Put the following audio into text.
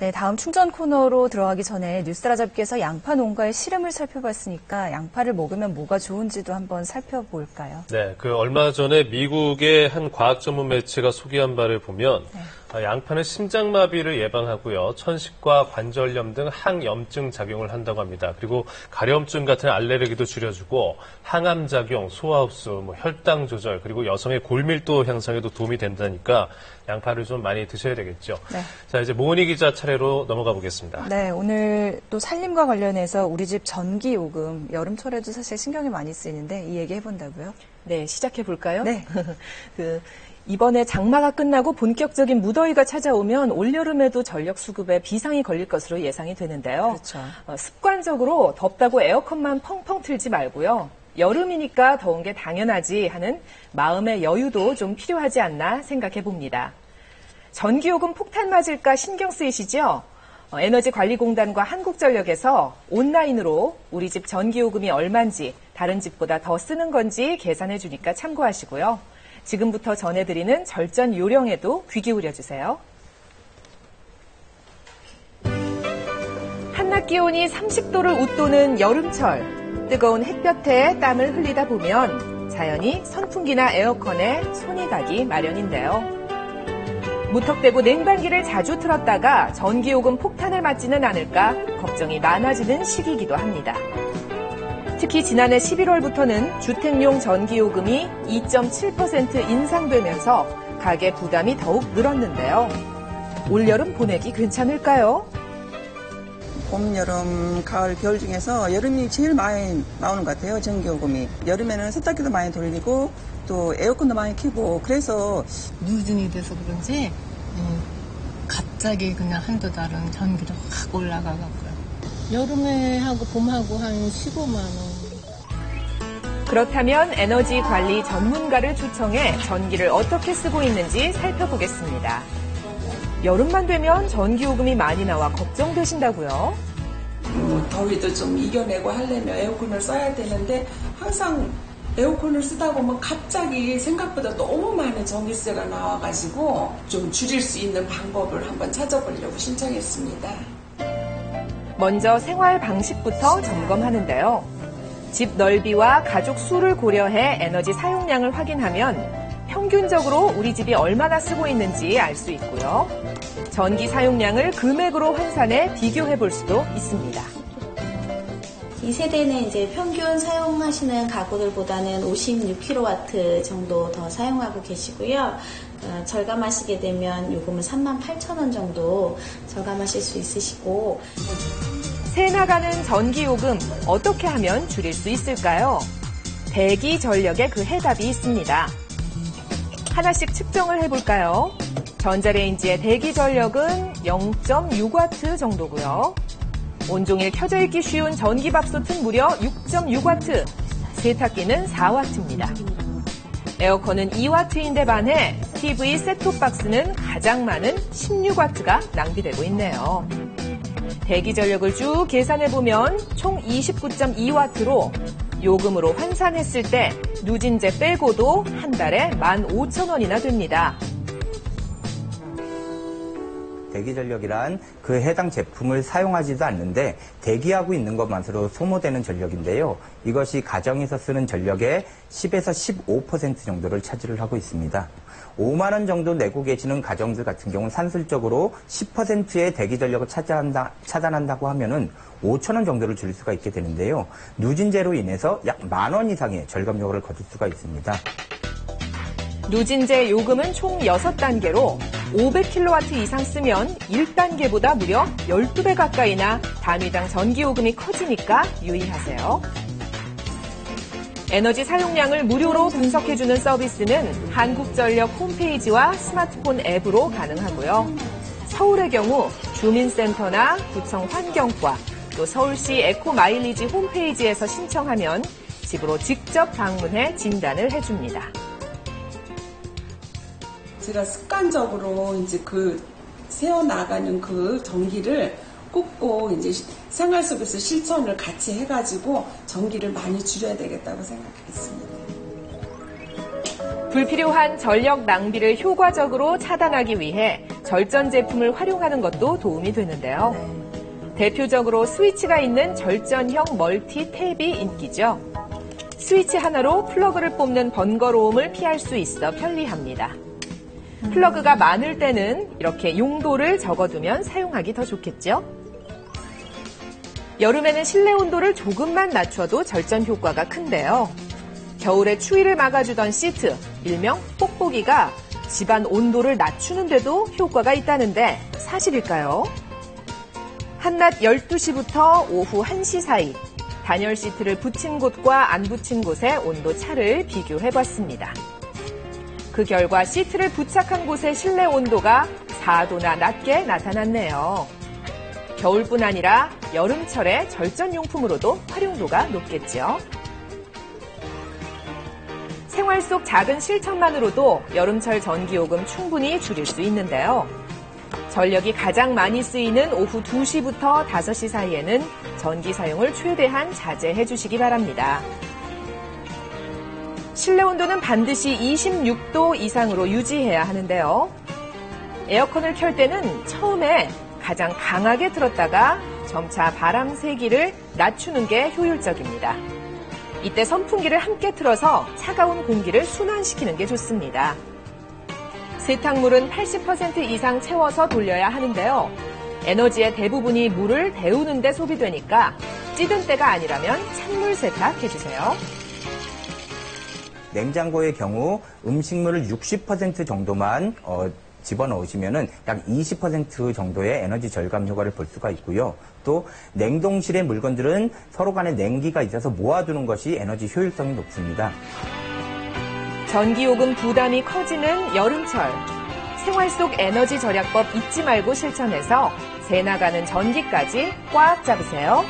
네, 다음 충전 코너로 들어가기 전에 뉴스따라잡기에서 양파 농가의 실험을 살펴봤으니까 양파를 먹으면 뭐가 좋은지도 한번 살펴볼까요? 네, 얼마 전에 미국의 한 과학 전문 매체가 소개한 바를 보면 양파는 심장마비를 예방하고요. 천식과 관절염 등 항염증 작용을 한다고 합니다. 그리고 가려움증 같은 알레르기도 줄여주고 항암작용, 소화흡수, 혈당 조절, 그리고 여성의 골밀도 향상에도 도움이 된다니까 양파를 좀 많이 드셔야 되겠죠. 네. 자, 이제 모은희 기자 차례로 넘어가 보겠습니다. 네, 오늘 또 살림과 관련해서 우리 집 전기요금, 여름철에도 사실 신경이 많이 쓰이는데 이 얘기 해본다고요? 네, 시작해 볼까요? 네. 이번에 장마가 끝나고 본격적인 무더위가 찾아오면 올여름에도 전력 수급에 비상이 걸릴 것으로 예상이 되는데요. 그렇죠. 습관적으로 덥다고 에어컨만 펑펑 틀지 말고요. 여름이니까 더운 게 당연하지 하는 마음의 여유도 좀 필요하지 않나 생각해 봅니다. 전기요금 폭탄 맞을까 신경 쓰이시죠? 에너지관리공단과 한국전력에서 온라인으로 우리 집 전기요금이 얼마인지 다른 집보다 더 쓰는 건지 계산해 주니까 참고하시고요. 지금부터 전해드리는 절전 요령에도 귀 기울여 주세요. 한낮 기온이 30도를 웃도는 여름철, 뜨거운 햇볕에 땀을 흘리다 보면 자연히 선풍기나 에어컨에 손이 가기 마련인데요. 무턱대고 냉방기를 자주 틀었다가 전기요금 폭탄을 맞지는 않을까 걱정이 많아지는 시기이기도 합니다. 특히 지난해 11월부터는 주택용 전기요금이 2.7% 인상되면서 가계 부담이 더욱 늘었는데요. 올여름 보내기 괜찮을까요? 봄, 여름, 가을, 겨울 중에서 여름이 제일 많이 나오는 것 같아요, 전기요금이. 여름에는 세탁기도 많이 돌리고 또 에어컨도 많이 켜고 그래서 누진이 돼서 그런지 갑자기 그냥 한두 달은 전기도 확 올라가고요. 여름에 하고 봄하고 한 15만 원. 그렇다면 에너지 관리 전문가를 초청해 전기를 어떻게 쓰고 있는지 살펴보겠습니다. 여름만 되면 전기요금이 많이 나와 걱정되신다고요? 더위도 좀 이겨내고 하려면 에어컨을 써야 되는데 항상 에어컨을 쓰다 보면 갑자기 생각보다 너무 많은 전기세가 나와가지고 좀 줄일 수 있는 방법을 한번 찾아보려고 신청했습니다. 먼저 생활 방식부터 점검하는데요. 집 넓이와 가족 수를 고려해 에너지 사용량을 확인하면 평균적으로 우리 집이 얼마나 쓰고 있는지 알 수 있고요. 전기 사용량을 금액으로 환산해 비교해 볼 수도 있습니다. 이 세대는 이제 평균 사용하시는 가구들보다는 56kW 정도 더 사용하고 계시고요. 절감하시게 되면 요금은 38,000원 정도 절감하실 수 있으시고. 새 나가는 전기요금 어떻게 하면 줄일 수 있을까요? 대기 전력에 그 해답이 있습니다. 하나씩 측정을 해볼까요? 전자레인지의 대기 전력은 0.6W 정도고요. 온종일 켜져 있기 쉬운 전기밥솥은 무려 6.6W, 세탁기는 4W입니다. 에어컨은 2W인데 반해 TV 셋톱박스는 가장 많은 16W가 낭비되고 있네요. 대기 전력을 쭉 계산해보면 총 29.2W로 요금으로 환산했을 때 누진제 빼고도 한 달에 15,000원이나 됩니다. 대기전력이란 그 해당 제품을 사용하지도 않는데 대기하고 있는 것만으로 소모되는 전력인데요. 이것이 가정에서 쓰는 전력의 10에서 15% 정도를 차지를 하고 있습니다. 5만 원 정도 내고 계시는 가정들 같은 경우는 산술적으로 10%의 대기전력을 차단한다고 하면은 5천 원 정도를 줄일 수가 있게 되는데요. 누진제로 인해서 약 10,000원 이상의 절감력을 거둘 수가 있습니다. 누진제 요금은 총 6단계로 500kW 이상 쓰면 1단계보다 무려 12배 가까이나 단위당 전기요금이 커지니까 유의하세요. 에너지 사용량을 무료로 분석해주는 서비스는 한국전력 홈페이지와 스마트폰 앱으로 가능하고요. 서울의 경우 주민센터나 구청 환경과 또 서울시 에코마일리지 홈페이지에서 신청하면 집으로 직접 방문해 진단을 해줍니다. 제가 습관적으로 이제 새어나가는 그 전기를 꽂고 이제 생활 속에서 실천을 같이 해가지고 전기를 많이 줄여야 되겠다고 생각했습니다. 불필요한 전력 낭비를 효과적으로 차단하기 위해 절전 제품을 활용하는 것도 도움이 되는데요. 대표적으로 스위치가 있는 절전형 멀티 탭이 인기죠. 스위치 하나로 플러그를 뽑는 번거로움을 피할 수 있어 편리합니다. 플러그가 많을 때는 이렇게 용도를 적어두면 사용하기 더 좋겠죠. 여름에는 실내 온도를 조금만 낮춰도 절전 효과가 큰데요. 겨울에 추위를 막아주던 시트, 일명 뽁뽁이가 집안 온도를 낮추는데도 효과가 있다는데 사실일까요? 한낮 12시부터 오후 1시 사이 단열 시트를 붙인 곳과 안 붙인 곳의 온도 차를 비교해봤습니다. 그 결과 시트를 부착한 곳의 실내 온도가 4도나 낮게 나타났네요. 겨울뿐 아니라 여름철의 절전용품으로도 활용도가 높겠죠. 생활 속 작은 실천만으로도 여름철 전기요금 충분히 줄일 수 있는데요. 전력이 가장 많이 쓰이는 오후 2시부터 5시 사이에는 전기 사용을 최대한 자제해 주시기 바랍니다. 실내 온도는 반드시 26도 이상으로 유지해야 하는데요. 에어컨을 켤 때는 처음에 가장 강하게 틀었다가 점차 바람 세기를 낮추는 게 효율적입니다. 이때 선풍기를 함께 틀어서 차가운 공기를 순환시키는 게 좋습니다. 세탁물은 80% 이상 채워서 돌려야 하는데요. 에너지의 대부분이 물을 데우는 데 소비되니까 찌든 때가 아니라면 찬물 세탁해주세요. 냉장고의 경우 음식물을 60% 정도만 집어넣으시면은 약 20% 정도의 에너지 절감 효과를 볼 수가 있고요. 또 냉동실의 물건들은 서로 간에 냉기가 있어서 모아두는 것이 에너지 효율성이 높습니다. 전기요금 부담이 커지는 여름철. 생활 속 에너지 절약법 잊지 말고 실천해서 새 나가는 전기까지 꽉 잡으세요.